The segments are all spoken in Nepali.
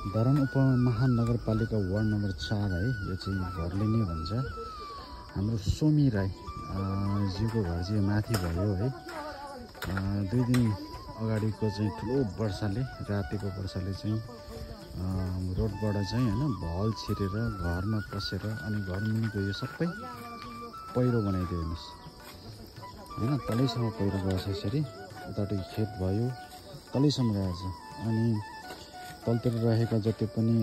धरान उपमहानगरपालिका वार्ड नम्बर 4 है। यो चाहिँ भर्लिनी भन्छ। हाम्रो सोमी राई जीको घर चाहिँ माथि भयो है। 2 दिन अगाडिको चाहिँ ठुलो वर्षाले, रातिको वर्षाले चाहिँ रोडबाट चाहिँ हैन भल छिरेर घरमा पसेर अनि घरमुनिको यो सबै पहिरो बनाइदियो हेर्नुस् हैन। तलैसम्म पहिरो गएछ। यसरी उतापट्टि खेत भयो, तलैसम्म गएछ। अनि तलतिर रहेका जति पनि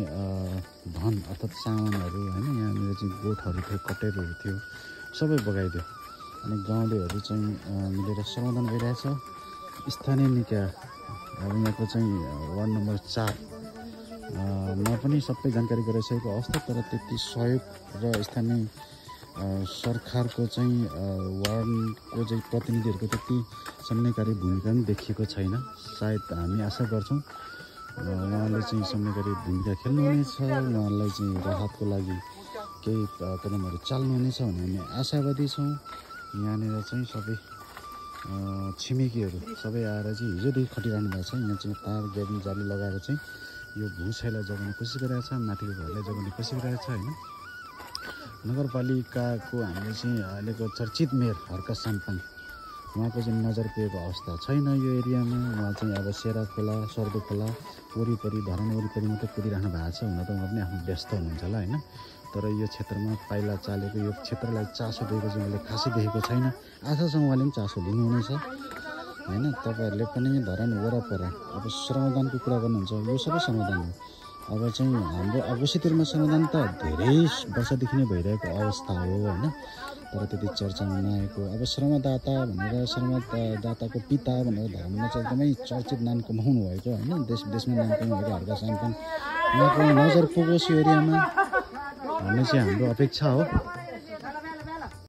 धन अर्थात् सामानहरू हैन, यहाँनिर चाहिँ गोठहरू थियो, कटेरहरू थियो, सबै बगाइदियो। अनि गाउँलेहरू चाहिँ मिलेर समाधान गरिरहेछ। स्थानीय निकाय अब यहाँको चाहिँ वार्ड नम्बर 4 मा पनि सबै जानकारी गराइसकेको अवस्था, तर त्यति सहयोग र स्थानीय सरकारको चाहिँ वार्डको चाहिँ प्रतिनिधिहरूको त्यति समन्वयकारी भूमिका पनि देखिएको छैन। सायद हामी आशा गर्छौँ उहाँले चाहिँ समन्वयकारी भूमिका खेल्नुहुनेछ, उहाँलाई चाहिँ राहतको लागि केही कदमहरू चाल्नुहुनेछ भन्ने हामी आशावादी छौँ। यहाँनिर चाहिँ सबै छिमेकीहरू सबै आएर चाहिँ हिजोदेखि खटिरहनु भएको छ। यहाँ चाहिँ तार ग्याबिन जाली लगाएर चाहिँ यो भूक्षयलाई जोगाउने कोसिस गरिरहेको छ, माथिको घरलाई जोगाउने कोसिस गरिरहेको छ हैन। नगरपालिकाको हामीले चाहिँ अहिलेको चर्चित मेयर हर्क साम्पाङ उहाँको चाहिँ नजर पुगेको अवस्था छैन यो एरियामा। उहाँ चाहिँ अब सेरा खोला, सर्दो खोला वरिपरि, धरान वरिपरि मात्रै कुदिरहनु भएको छ। हुन त उहाँ पनि आफ्नो व्यस्त हुनुहुन्छ होला हैन, तर यो क्षेत्रमा पाइला चालेको यो क्षेत्रलाई चासो दिएको चाहिँ मैले खासै देखेको छैन। आशा छ उहाँले पनि चासो लिनुहुनेछ हैन। तपाईँहरूले पनि धरान वरपर अब समाधानको कुरा गर्नुहुन्छ, यो सबै समाधान हो। अब चाहिँ हाम्रो अवश्यतिरमा समाधान त धेरै वर्षदेखि नै भइरहेको अवस्था हो हैन, तर त्यति चर्चामा नआएको। अब श्रमदाता भनेर, श्रमदाताको पिता भनेर धरानमा चाहिँ एकदमै चर्चित नाम कमाउनु भएको हैन, देशमा नाम कमाउनु भएको हर्क साम्पाङ उहाँको नजर पुगोस् यो एरियामा भन्ने चाहिँ हाम्रो अपेक्षा हो।